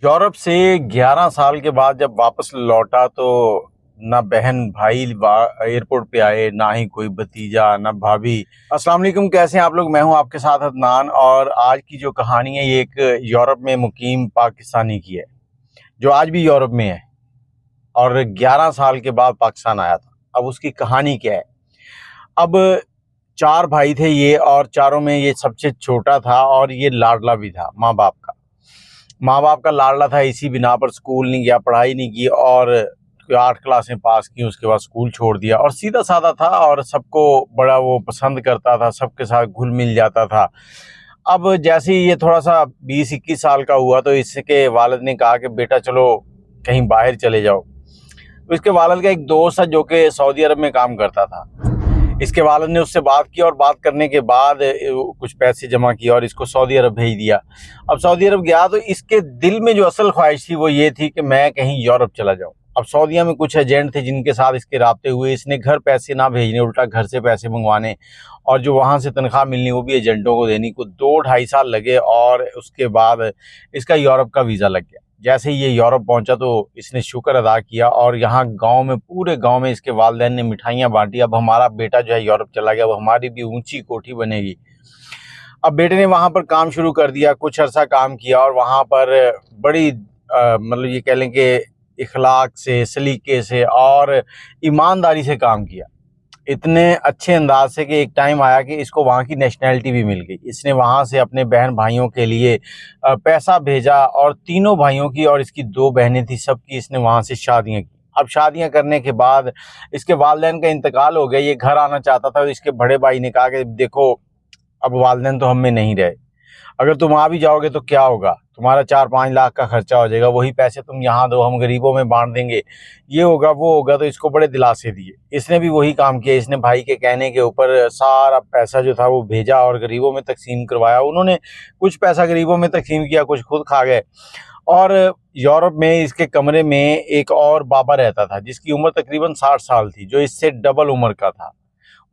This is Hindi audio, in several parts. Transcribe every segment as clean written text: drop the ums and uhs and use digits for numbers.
यूरोप से 11 साल के बाद जब वापस लौटा तो ना बहन भाई एयरपोर्ट पे आए, ना ही कोई भतीजा, ना भाभी। अस्सलाम वालेकुम, कैसे हैं आप लोग। मैं हूं आपके साथ अदनान और आज की जो कहानी है ये एक यूरोप में मुकीम पाकिस्तानी की है जो आज भी यूरोप में है और 11 साल के बाद पाकिस्तान आया था। अब उसकी कहानी क्या है। अब 4 भाई थे ये और चारों में ये सबसे छोटा था और ये लाडला भी था माँ बाप का लाडला था। इसी बिना पर स्कूल नहीं गया, पढ़ाई नहीं की और 8 क्लासें पास की, उसके बाद स्कूल छोड़ दिया और सीधा साधा था और सबको बड़ा वो पसंद करता था, सबके साथ घुल मिल जाता था। अब जैसे ही ये थोड़ा सा 20-21 साल का हुआ तो इसके वालिद ने कहा कि बेटा चलो कहीं बाहर चले जाओ। तो इसके वालिद का एक दोस्त है जो कि सऊदी अरब में काम करता था। इसके वालिद ने उससे बात की और बात करने के बाद कुछ पैसे जमा किए और इसको सऊदी अरब भेज दिया। अब सऊदी अरब गया तो इसके दिल में जो असल ख्वाहिश थी वो ये थी कि मैं कहीं यूरोप चला जाऊं। अब सऊदीया में कुछ एजेंट थे जिनके साथ इसके राब्ते हुए। इसने घर पैसे ना भेजने, उल्टा घर से पैसे मंगवाने और जो वहाँ से तनख्वाह मिलनी वो भी एजेंटों को देनी को 2-2.5 साल लगे और उसके बाद इसका यूरोप का वीज़ा लग गया। जैसे ही ये यूरोप पहुंचा तो इसने शुक्र अदा किया और यहाँ गांव में, पूरे गांव में इसके वालिदैन ने मिठाइयाँ बांटी। अब हमारा बेटा जो है यूरोप चला गया, अब हमारी भी ऊंची कोठी बनेगी। अब बेटे ने वहाँ पर काम शुरू कर दिया, कुछ अरसा काम किया और वहाँ पर बड़ी मतलब ये कह लें कि इखलाक से, सलीके से और ईमानदारी से काम किया। इतने अच्छे अंदाज से कि एक टाइम आया कि इसको वहाँ की नेशनैलिटी भी मिल गई। इसने वहाँ से अपने बहन भाइयों के लिए पैसा भेजा और तीनों भाइयों की और इसकी 2 बहनें थी, सबकी इसने वहाँ से शादियाँ की। अब शादियाँ करने के बाद इसके वालिदैन का इंतकाल हो गया। ये घर आना चाहता था तो इसके बड़े भाई ने कहा कि देखो अब वालिदैन तो हम में नहीं रहे, अगर तुम आ भी जाओगे तो क्या होगा, तुम्हारा 4-5 लाख का खर्चा हो जाएगा, वही पैसे तुम यहाँ दो, हम गरीबों में बांट देंगे, ये होगा वो होगा। तो इसको बड़े दिलासे दिए। इसने भी वही काम किया। इसने भाई के कहने के ऊपर सारा पैसा जो था वो भेजा और गरीबों में तकसीम करवाया। उन्होंने कुछ पैसा गरीबों में तकसीम किया, कुछ खुद खा गए। और यूरोप में इसके कमरे में एक और बाबा रहता था जिसकी उम्र तकरीबन 60 साल थी, जो इससे डबल उम्र का था।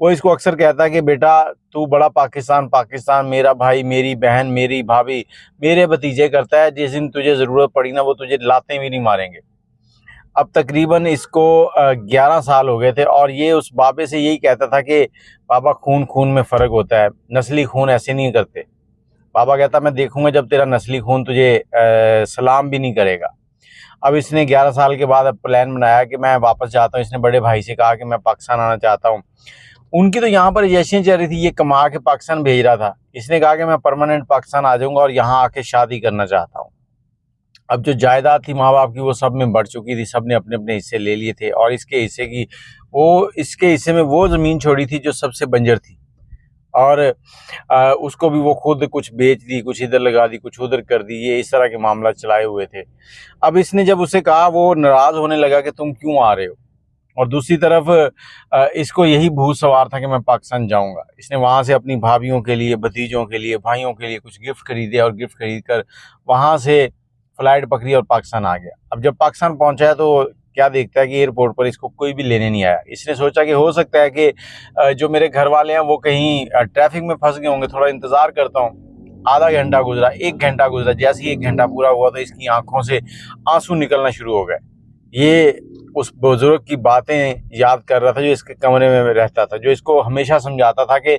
वो इसको अक्सर कहता है कि बेटा तू बड़ा पाकिस्तान पाकिस्तान, मेरा भाई, मेरी बहन, मेरी भाभी, मेरे भतीजे करता है, जिस दिन तुझे ज़रूरत पड़ी ना वो तुझे लाते भी नहीं मारेंगे। अब तकरीबन इसको 11 साल हो गए थे और ये उस बाबे से यही कहता था कि बाबा खून खून में फ़र्क होता है, नस्ली खून ऐसे नहीं करते। बाबा कहता मैं देखूंगा जब तेरा नस्ली खून तुझे सलाम भी नहीं करेगा। अब इसने 11 साल के बाद अब प्लान बनाया कि मैं वापस जाता हूँ। इसने बड़े भाई से कहा कि मैं पाकिस्तान आना चाहता हूँ। उनकी तो यहाँ पर एजेंसियाँ चल रही थी, ये कमा के पाकिस्तान भेज रहा था। इसने कहा कि मैं परमानेंट पाकिस्तान आ जाऊँगा और यहाँ आके शादी करना चाहता हूँ। अब जो जायदाद थी माँ बाप की वो सब में बढ़ चुकी थी, सब ने अपने अपने हिस्से ले लिए थे और इसके हिस्से में वो ज़मीन छोड़ी थी जो सबसे बंजर थी और उसको भी वो खुद कुछ बेच दी, कुछ इधर लगा दी, कुछ उधर कर दी। ये इस तरह के मामला चलाए हुए थे। अब इसने जब उसे कहा वो नाराज़ होने लगा कि तुम क्यों आ रहे हो, और दूसरी तरफ इसको यही भूत सवार था कि मैं पाकिस्तान जाऊंगा। इसने वहाँ से अपनी भाभीयों के लिए, भतीजों के लिए, भाइयों के लिए कुछ गिफ्ट खरीदे और गिफ्ट खरीद कर वहाँ से फ़्लाइट पकड़ी और पाकिस्तान आ गया। अब जब पाकिस्तान पहुँचा है तो क्या देखता है कि एयरपोर्ट पर इसको कोई भी लेने नहीं आया। इसने सोचा कि हो सकता है कि जो मेरे घर वाले हैं वो कहीं ट्रैफिक में फंस गए होंगे, थोड़ा इंतज़ार करता हूँ। आधा घंटा गुजरा, 1 घंटा गुजरा। जैसे ही 1 घंटा पूरा हुआ तो इसकी आंखों से आंसू निकलना शुरू हो गए। ये उस बुजुर्ग की बातें याद कर रहा था जो इसके कमरे में रहता था, जो इसको हमेशा समझाता था कि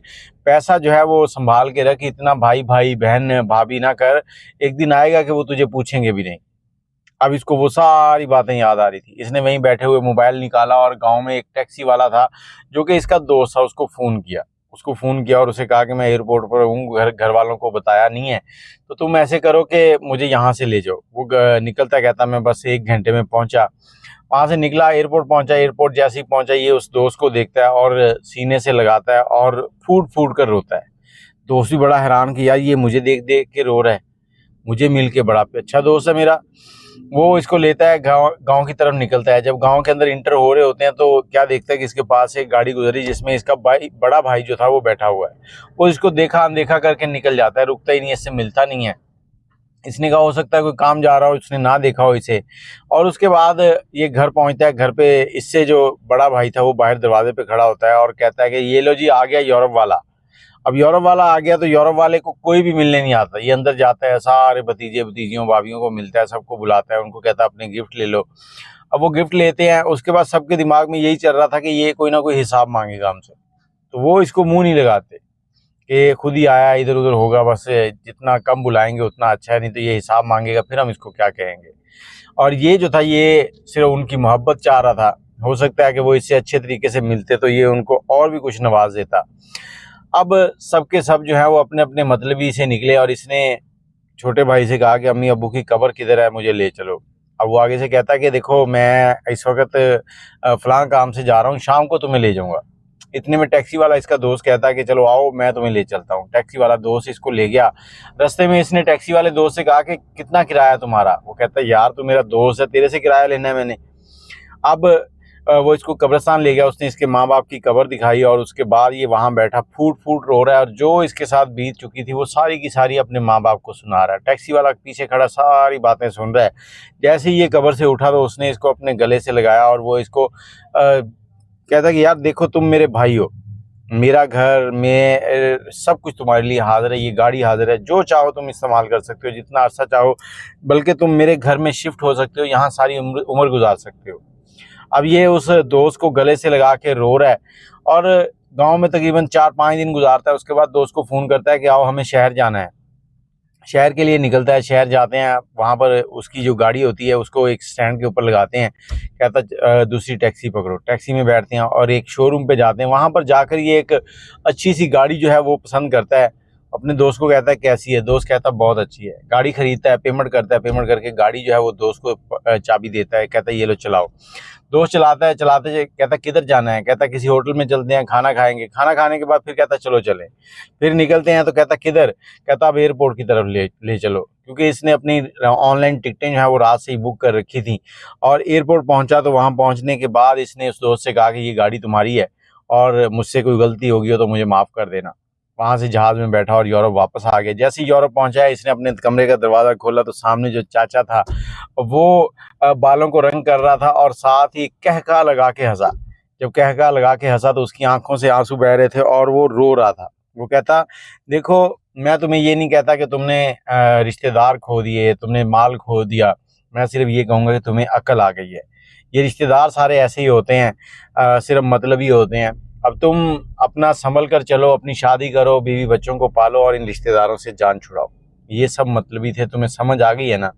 पैसा जो है वो संभाल के रख, इतना भाई भाई बहन भाभी ना कर, एक दिन आएगा कि वो तुझे पूछेंगे भी नहीं। अब इसको वो सारी बातें याद आ रही थी। इसने वहीं बैठे हुए मोबाइल निकाला और गांव में एक टैक्सी वाला था जो कि इसका दोस्त था, उसको फ़ोन किया और उसे कहा कि मैं एयरपोर्ट पर हूँ, घर वालों को बताया नहीं है, तो तुम ऐसे करो कि मुझे यहाँ से ले जाओ। वो निकलता कहता मैं बस 1 घंटे में पहुँचा। वहाँ से निकला, एयरपोर्ट पहुँचा। एयरपोर्ट जैसे ही पहुँचा ये उस दोस्त को देखता है और सीने से लगाता है और फूट फूट कर रोता है। दोस्त भी बड़ा हैरान कि यार ये मुझे देख देख के रो रहा है, मुझे मिल के बड़ा अच्छा दोस्त है मेरा। वो इसको लेता है, गांव की तरफ निकलता है। जब गांव के अंदर इंटर हो रहे होते हैं तो क्या देखता है कि इसके पास एक गाड़ी गुजरी जिसमें इसका बड़ा भाई जो था वो बैठा हुआ है। वो इसको देखा अनदेखा करके निकल जाता है, रुकता ही नहीं है, इससे मिलता नहीं है। इसने कहा हो सकता है कोई काम जा रहा हो, इसने ना देखा हो इसे। और उसके बाद ये घर पहुंचता है। घर पे इससे जो बड़ा भाई था वो बाहर दरवाजे पे खड़ा होता है और कहता है कि ये लो जी आ गया यूरोप वाला। अब यूरोप वाला आ गया तो यूरोप वाले को कोई भी मिलने नहीं आता, ये अंदर जाता है, सारे भतीजे भतीजियों भाभीियों को मिलता है, सबको बुलाता है, उनको कहता है अपने गिफ्ट ले लो। अब वो गिफ्ट लेते हैं, उसके बाद सबके दिमाग में यही चल रहा था कि ये कोई ना कोई हिसाब मांगेगा हमसे, तो वो इसको मुंह नहीं लगाते कि खुद ही आया इधर उधर होगा, बस जितना कम बुलाएंगे उतना अच्छा है, नहीं तो ये हिसाब मांगेगा, फिर हम इसको क्या कहेंगे। और ये जो था ये सिर्फ उनकी मोहब्बत चाह रहा था, हो सकता है कि वो इससे अच्छे तरीके से मिलते तो ये उनको और भी कुछ नवाज देता। अब सबके सब जो है वो अपने अपने मतलबी से निकले और इसने छोटे भाई से कहा कि अम्मी अब्बू की कब्र किधर है, मुझे ले चलो। अब वो आगे से कहता है कि देखो मैं इस वक्त फलां काम से जा रहा हूँ, शाम को तुम्हें ले जाऊंगा। इतने में टैक्सी वाला इसका दोस्त कहता है कि चलो आओ मैं तुम्हें ले चलता हूँ। टैक्सी वाला दोस्त इसको ले गया। रास्ते में इसने टैक्सी वाले दोस्त से कहा कि कितना किराया तुम्हारा। वो कहता है यार तू मेरा दोस्त है, तेरे से किराया लेना है मैंने। अब वो इसको कब्रिस्तान ले गया, उसने इसके माँ बाप की कब्र दिखाई और उसके बाद ये वहाँ बैठा फूट फूट रो रहा है और जो इसके साथ बीत चुकी थी वो सारी की सारी अपने माँ बाप को सुना रहा है। टैक्सी वाला पीछे खड़ा सारी बातें सुन रहा है। जैसे ही ये कब्र से उठा तो उसने इसको अपने गले से लगाया और वो इसको कहता कि यार देखो तुम मेरे भाई हो, मेरा घर में सब कुछ तुम्हारे लिए हाजिर है, ये गाड़ी हाजिर है, जो चाहो तुम इस्तेमाल कर सकते हो, जितना अरसा चाहो, बल्कि तुम मेरे घर में शिफ्ट हो सकते हो, यहाँ सारी उम्र गुजार सकते हो। अब ये उस दोस्त को गले से लगा के रो रहा है और गांव में तकरीबन 4-5 दिन गुजारता है। उसके बाद दोस्त को फ़ोन करता है कि आओ हमें शहर जाना है। शहर के लिए निकलता है, शहर जाते हैं, वहाँ पर उसकी जो गाड़ी होती है उसको एक स्टैंड के ऊपर लगाते हैं। कहता दूसरी टैक्सी पकड़ो। टैक्सी में बैठते हैं और एक शोरूम पे जाते हैं। वहाँ पर जाकर ये एक अच्छी सी गाड़ी जो है वो पसंद करता है। अपने दोस्त को कहता है कैसी है, दोस्त कहता है बहुत अच्छी है। गाड़ी खरीदता है, पेमेंट करता है, पेमेंट करके गाड़ी जो है वो दोस्त को चाबी देता है, कहता है ये लो चलाओ। दोस्त चलाता है, चलाते कहता किधर जाना है, कहता किसी होटल में चलते हैं, खाना खाएंगे। खाना खाने के बाद फिर कहता चलो चलें। फिर निकलते हैं तो कहता किधर, कहता अब एयरपोर्ट की तरफ ले चलो, क्योंकि इसने अपनी ऑनलाइन टिकटें जो है वो रात से ही बुक कर रखी थी। और एयरपोर्ट पहुंचा तो वहां पहुंचने के बाद इसने उस दोस्त से कहा कि ये गाड़ी तुम्हारी है और मुझसे कोई गलती होगी हो तो मुझे माफ़ कर देना। वहाँ से जहाज़ में बैठा और यूरोप वापस आ गया। जैसे ही यूरोप पहुंचा है इसने अपने कमरे का दरवाज़ा खोला तो सामने जो चाचा था वो बालों को रंग कर रहा था और साथ ही कहका लगा के हंसा। जब कहका लगा के हंसा तो उसकी आंखों से आंसू बह रहे थे और वो रो रहा था। वो कहता देखो मैं तुम्हें ये नहीं कहता कि तुमने रिश्तेदार खो दिए, तुमने माल खो दिया, मैं सिर्फ ये कहूँगा कि तुम्हें अक्ल आ गई है। ये रिश्तेदार सारे ऐसे ही होते हैं, सिर्फ मतलबी होते हैं। अब तुम अपना संभल कर चलो, अपनी शादी करो, बीवी बच्चों को पालो और इन रिश्तेदारों से जान छुड़ाओ। ये सब मतलबी थे, तुम्हें समझ आ गई है ना।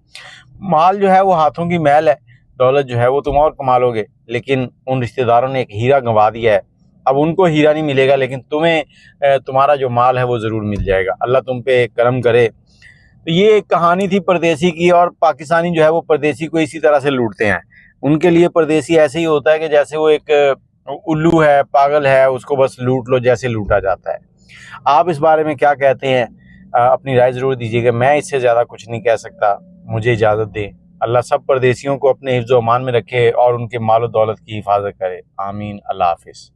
माल जो है वो हाथों की मैल है, दौलत जो है वो तुम और कमा लोगे, लेकिन उन रिश्तेदारों ने एक हीरा गंवा दिया है। अब उनको हीरा नहीं मिलेगा लेकिन तुम्हें तुम्हारा जो माल है वो ज़रूर मिल जाएगा। अल्लाह तुम पे करम करे। तो ये एक कहानी थी परदेसी की। और पाकिस्तानी जो है वो परदेसी को इसी तरह से लूटते हैं। उनके लिए परदेसी ऐसे ही होता है कि जैसे वो एक उल्लू है, पागल है, उसको बस लूट लो जैसे लूटा जाता है। आप इस बारे में क्या कहते हैं? अपनी राय ज़रूर दीजिएगा। मैं इससे ज़्यादा कुछ नहीं कह सकता, मुझे इजाज़त दें। अल्लाह सब परदेसियों को अपने हिफ्ज़-ओ-अमान में रखे और उनके माल और दौलत की हिफाजत करे। आमीन। अल्लाह हाफ़िज़।